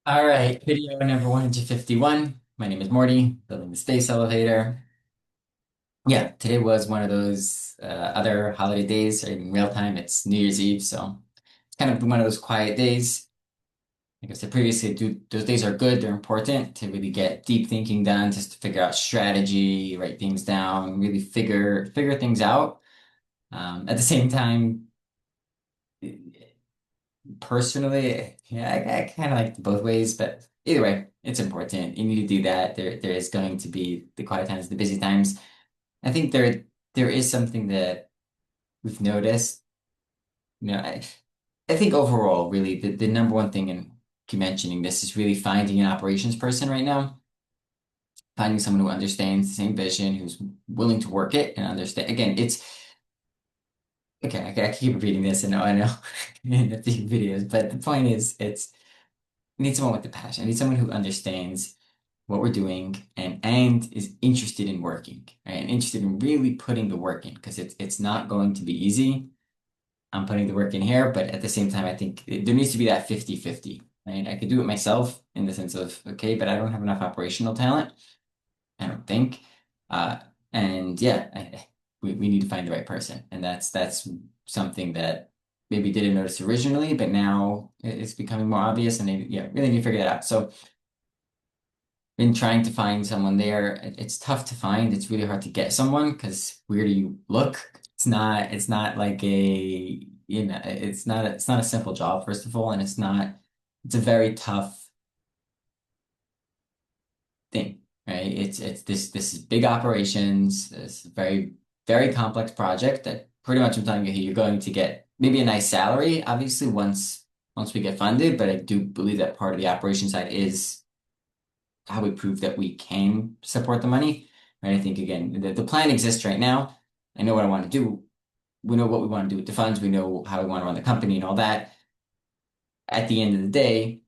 All right, video number 151. My name is Morty, building the space elevator. Yeah, today was one of those other holiday days, or in real time, it's New Year's Eve, so it's kind of one of those quiet days. Like I said previously, those days are good, they're important to really get deep thinking done, just to figure out strategy, write things down, really figure things out. At the same time, personally, yeah, I kind of like both ways, but either way, it's important. You need to do that. There is going to be the quiet times, the busy times. I think there is something that we've noticed. You know, I think overall, really, the number one thing, and keep mentioning this, is really finding an operations person right now. Finding someone who understands the same vision, who's willing to work it and understand. Again, it's okay. I keep repeating this, and I know in a few videos, but the point is, I need someone with the passion. I need someone who understands what we're doing and is interested in working, right? And interested in really putting the work in because it's not going to be easy. I'm putting the work in here, but at the same time, I think there needs to be that 50-50, right? I could do it myself in the sense of, okay, but I don't have enough operational talent, I don't think. Uh, and yeah, we need to find the right person. And that's something that maybe didn't notice originally, but now it's becoming more obvious and they, yeah, really need to figure that out. So been trying to find someone there. It's tough to find. It's really hard to get someone because where do you look? It's not like it's not a simple job, first of all, and it's a very tough thing, right? It's this is big operations, this very, very complex project that pretty much I'm telling you, hey, you're going to get maybe a nice salary, obviously, once we get funded, but I do believe that part of the operation side is how we prove that we can support the money, right? I think again, the plan exists right now. I know what I want to do. We know what we want to do with the funds. We know how we want to run the company and all that. At the end of the day,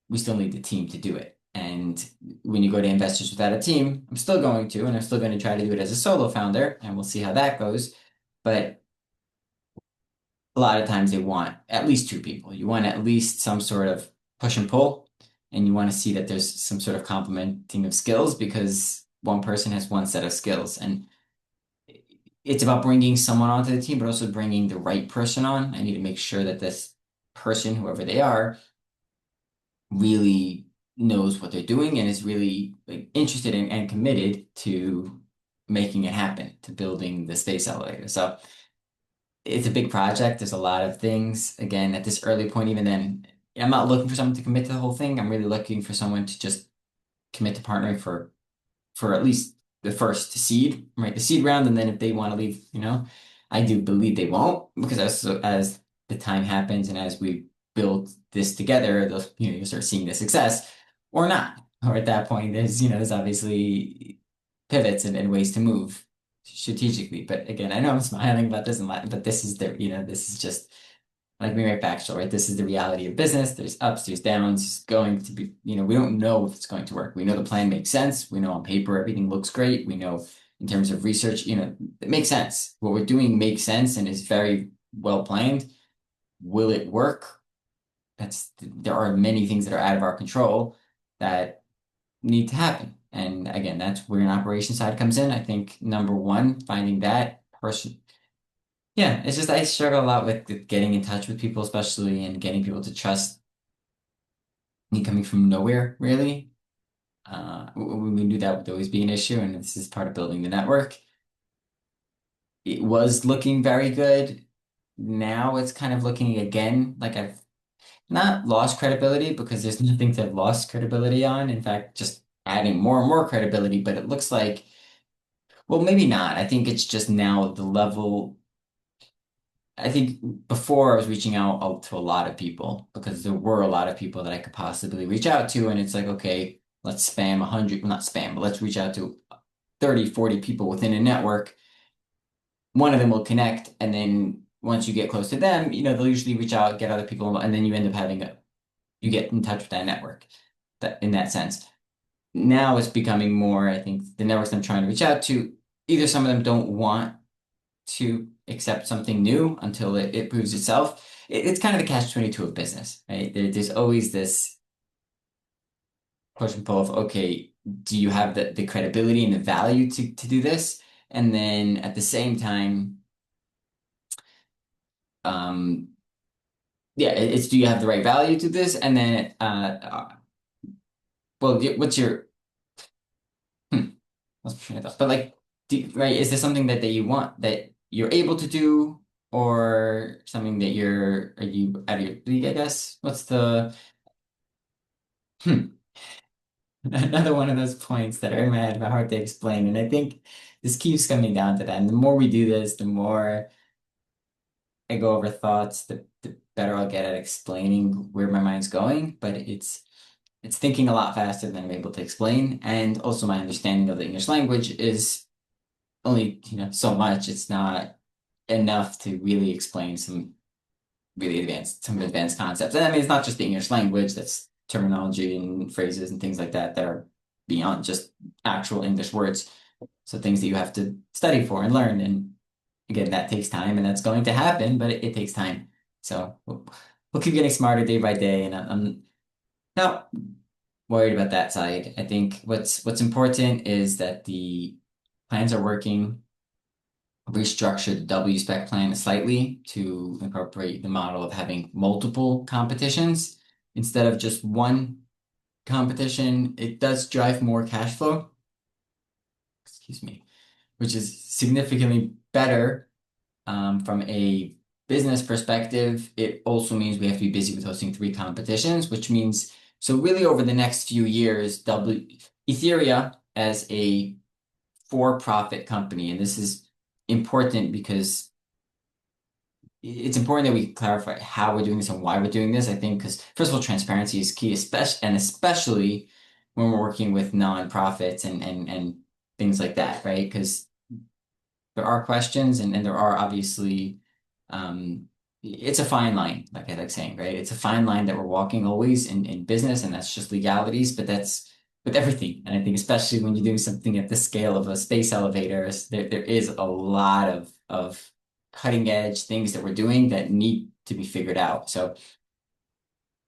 we still need the team to do it. And when you go to investors without a team, I'm still going to, and I'm still going to try to do it as a solo founder, and we'll see how that goes. But a lot of times they want at least two people. You want at least some sort of push and pull, and you want to see that there's some sort of complementing of skills because one person has one set of skills. And it's about bringing someone onto the team, but also bringing the right person on. I need to make sure that this person, whoever they are, really knows what they're doing and is really like interested in and committed to making it happen, to building the space elevator. So it's a big project. There's a lot of things. Again, at this early point, even then, I'm not looking for someone to commit to the whole thing. I'm really looking for someone to just commit to partnering for at least the first seed, right? The seed round, and then if they want to leave, I do believe they won't because as the time happens and as we build this together, you start seeing the success or not. Or at that point, there's obviously pivots and ways to move strategically. But again, I know I'm smiling about this and but this is this is just like me right back, right? This is the reality of business. There's ups, there's downs. It's going to be, we don't know if it's going to work. We know the plan makes sense. We know on paper everything looks great. We know in terms of research, it makes sense. What we're doing makes sense and is very well planned. Will it work? There are many things that are out of our control that need to happen. And again, that's where an operation side comes in. I think number one, finding that person. Yeah, it's just I struggle a lot with getting in touch with people, especially and getting people to trust me coming from nowhere, really. When we knew that would always be an issue, and this is part of building the network. It was looking very good. Now it's kind of looking again like I've not lost credibility because there's nothing to have lost credibility on. In fact, just adding more and more credibility, but it looks like, well, maybe not. I think it's just now the level. I think before I was reaching out to a lot of people because there were a lot of people that I could possibly reach out to. And it's like, okay, let's spam 100, well, not spam, but let's reach out to 30, 40 people within a network. One of them will connect. And then once you get close to them, they'll usually reach out, get other people, and then you end up you get in touch with that network in that sense. Now it's becoming more, I think the networks I'm trying to reach out to, either some of them don't want to accept something new until it proves itself. It's kind of the catch-22 of business, right? There's always this. push and pull of, okay, do you have the credibility and the value to do this? And then at the same time, um, yeah, it's do you have the right value to this? And then, well, what's your, hmm, what's my train of thought? But like, right, is this something that you want that you're able to do, or something that are you out of your league, I guess? What's the, hmm, another one of those points that are in my head, but hard to explain. And I think this keeps coming down to that. And the more we do this, the more I go over thoughts, the better I'll get at explaining where my mind's going. But it's thinking a lot faster than I'm able to explain. And also my understanding of the English language is only, so much. It's not enough to really explain some advanced concepts. And I mean, it's not just the English language, that's terminology and phrases and things like that that are beyond just actual English words. So things that you have to study for and learn. And again, that takes time and that's going to happen, but it takes time. So we'll keep getting smarter day by day. And I'm not worried about that side. I think what's important is that the plans are working. Restructure the W-spec plan slightly to incorporate the model of having multiple competitions instead of just one competition. It does drive more cash flow, excuse me, which is significantly better from a business perspective. It also means we have to be busy with hosting three competitions, which means so really over the next few years, Etheria as a for-profit company, and this is important because it's important that we clarify how we're doing this and why we're doing this. I think because first of all, transparency is key, especially when we're working with nonprofits and things like that, right? Because there are questions and there are obviously it's a fine line, like I like saying, right? It's a fine line that we're walking always in business, and that's just legalities, but that's with everything. And I think especially when you're doing something at the scale of a space elevator, there is a lot of cutting edge things that we're doing that need to be figured out. So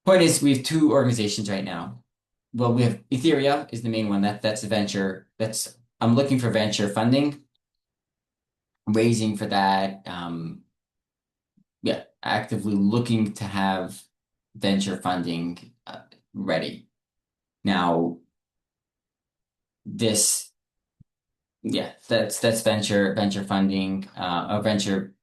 point is we have two organizations right now. Well, we have Etheria is the main one. That's a venture. That's I'm looking for venture funding, raising for that. Yeah, actively looking to have venture funding ready. Now, this, yeah, that's venture funding, a venture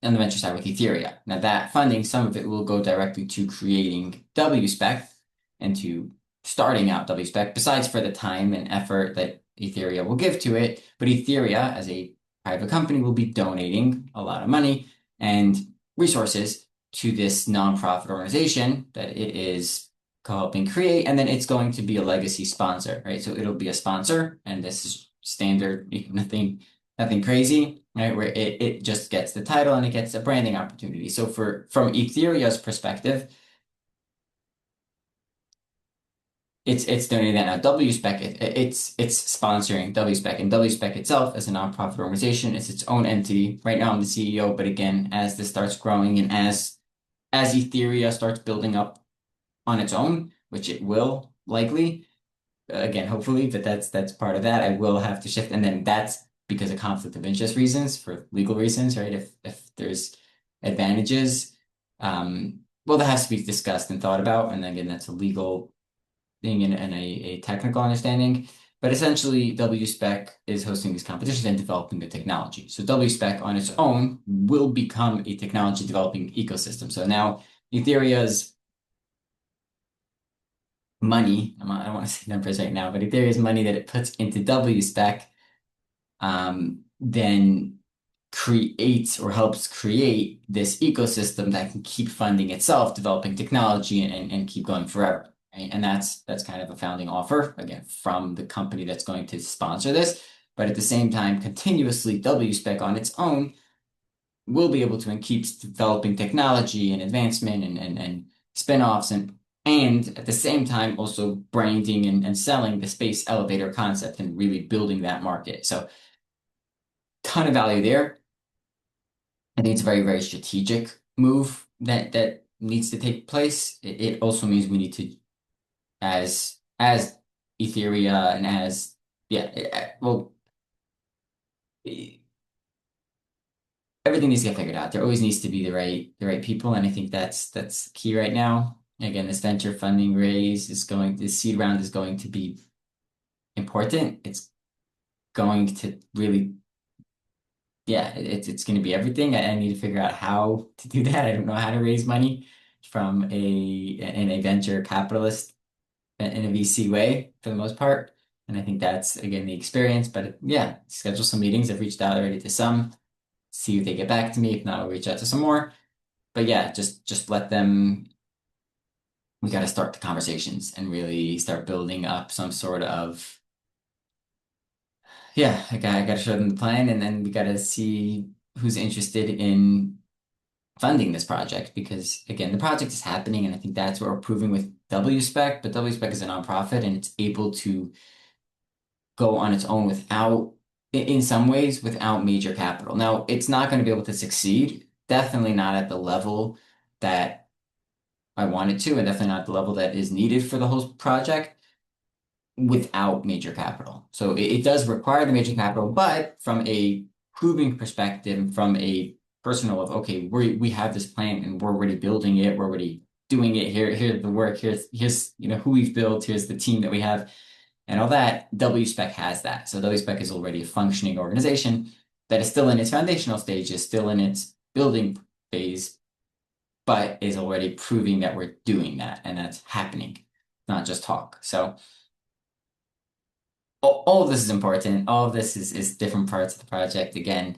on the venture side with Etheria. Now, that funding, some of it will go directly to creating WSpec and to starting out WSpec, besides for the time and effort that Etheria will give to it. But Etheria, as a private company, will be donating a lot of money and resources to this nonprofit organization that it is helping create, and then it's going to be a legacy sponsor, right? So it'll be a sponsor, and this is standard, nothing crazy, right? Where it just gets the title and it gets a branding opportunity. So from Etheria's perspective, it's donating that. Now WSpec it's sponsoring WSpec, and WSpec itself as a nonprofit organization, it's its own entity. Right now I'm the CEO, but again, as this starts growing and as Etheria starts building up on its own, which it will likely, again, hopefully, but that's part of that. I will have to shift, and then that's because of conflict of interest reasons, for legal reasons, right? If there's advantages, well, that has to be discussed and thought about, and again, that's a legal thing and a technical understanding. But essentially, WSpec is hosting these competitions and developing the technology. So WSpec on its own will become a technology developing ecosystem. So now Etherea's money, I don't want to say numbers right now, but Ethereum's money that it puts into WSpec then creates or helps create this ecosystem that can keep funding itself, developing technology and keep going forever. Right? And that's kind of a founding offer, again, from the company that's going to sponsor this. But at the same time, continuously, WSpec on its own will be able to and keeps developing technology and advancement and spin-offs and at the same time also branding and selling the space elevator concept and really building that market. So ton of value there. I think it's a very, very strategic move that needs to take place. It also means we need to as Etheria and as yeah, well, everything needs to get figured out. There always needs to be the right people, and I think that's key right now. Again, this venture funding raise is going, this seed round is going to be important. It's going to really, yeah, it's going to be everything. I need to figure out how to do that. I don't know how to raise money from a venture capitalist in a VC way for the most part. And I think that's again the experience. But yeah, schedule some meetings. I've reached out already to some, see if they get back to me. If not, I'll reach out to some more. But yeah, just let them. We got to start the conversations and really start building up some sort of yeah. I got to show them the plan, and then we got to see who's interested in funding this project because again, the project is happening, and I think that's what we're proving with WSpec. But WSpec is a nonprofit, and it's able to go on its own without, in some ways, without major capital. Now, it's not going to be able to succeed. Definitely not at the level that I want it to, and definitely not the level that is needed for the whole project without major capital. So it does require the major capital, but from a proving perspective, from a personal of okay, we have this plan and we're already building it, we're already doing it. Here's the work, here's who we've built, here's the team that we have, and all that. WSpec has that. So WSpec is already a functioning organization that is still in its foundational stages, still in its building phase, but is already proving that we're doing that and that's happening, not just talk. So all of this is important. All of this is different parts of the project. Again,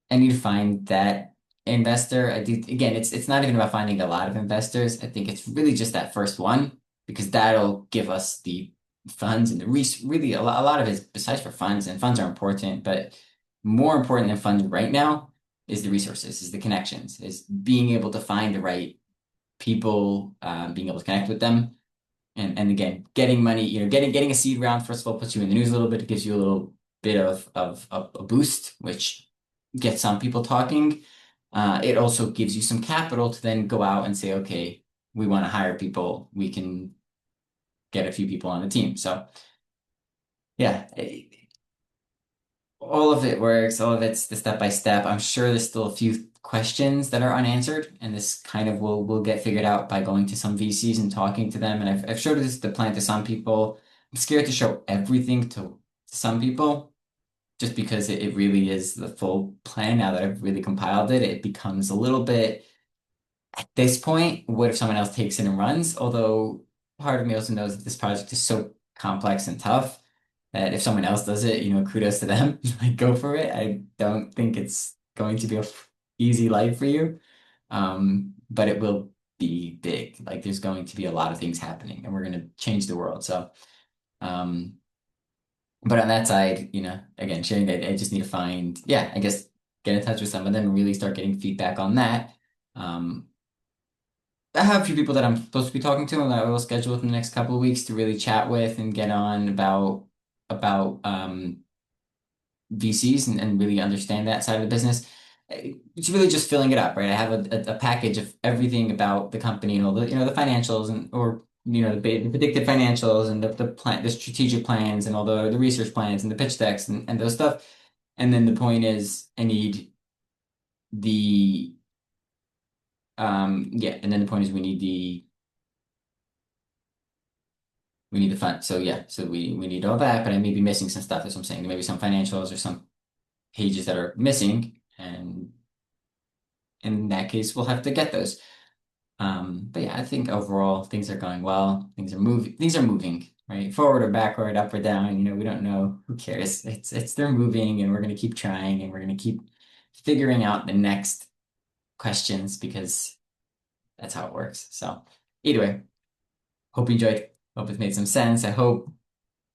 I need to find that investor. I do again, it's not even about finding a lot of investors. I think it's really just that first one because that'll give us the funds and the really a lot of it is besides for funds, and funds are important, but more important than funds right now is the resources, is the connections, is being able to find the right people, being able to connect with them. And again, getting money, getting a seed round, first of all, puts you in the news a little bit. It gives you a little bit of a boost, which gets some people talking. It also gives you some capital to then go out and say, okay, we want to hire people. We can get a few people on the team. So yeah, all of it works. All of it's the step by step. I'm sure there's still a few questions that are unanswered, and this kind of will get figured out by going to some VCs and talking to them. And I've showed this the plan to some people. I'm scared to show everything to some people just because it really is the full plan. Now that I've really compiled it, it becomes a little bit at this point, what if someone else takes it and runs? Although part of me also knows that this project is so complex and tough that if someone else does it, kudos to them. Like go for it. I don't think it's going to be a easy life for you. But it will be big. Like there's going to be a lot of things happening and we're going to change the world. So, um, but on that side, again, sharing that I just need to find, yeah, I guess get in touch with some of them and really start getting feedback on that. Um, I have a few people that I'm supposed to be talking to and that I will schedule within the next couple of weeks to really chat with and get on about VCs and really understand that side of the business. It's really just filling it up, right? I have a package of everything about the company and all the financials and or the predicted financials and the plan, the strategic plans and all the research plans and the pitch decks and those stuff. And then the point is I need the yeah, and then the point is we need the fund. So yeah, so we need all that, but I may be missing some stuff. That's what I'm saying. There may be some financials or some pages that are missing, and in that case, we'll have to get those. But yeah, I think overall things are going well. Things are moving. Things are moving, right? Forward or backward, up or down. We don't know. Who cares? It's they're moving, and we're gonna keep trying, and we're gonna keep figuring out the next questions because that's how it works. So either way, hope you enjoyed. Hope it's made some sense. I hope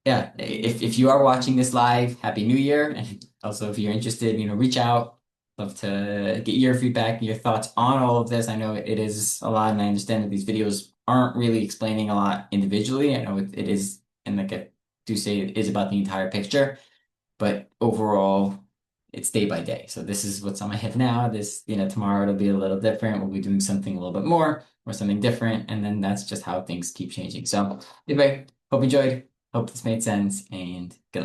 yeah, if you are watching this live, Happy New Year. And also, if you're interested, reach out. Love to get your feedback and your thoughts on all of this. I know it is a lot, and I understand that these videos aren't really explaining a lot individually. I know it is, and like I do say, it is about the entire picture. But overall, it's day by day. So this is what's on my head now. This, tomorrow it'll be a little different. We'll be doing something a little bit more or something different. And then that's just how things keep changing. So anyway, hope you enjoyed. Hope this made sense and good luck.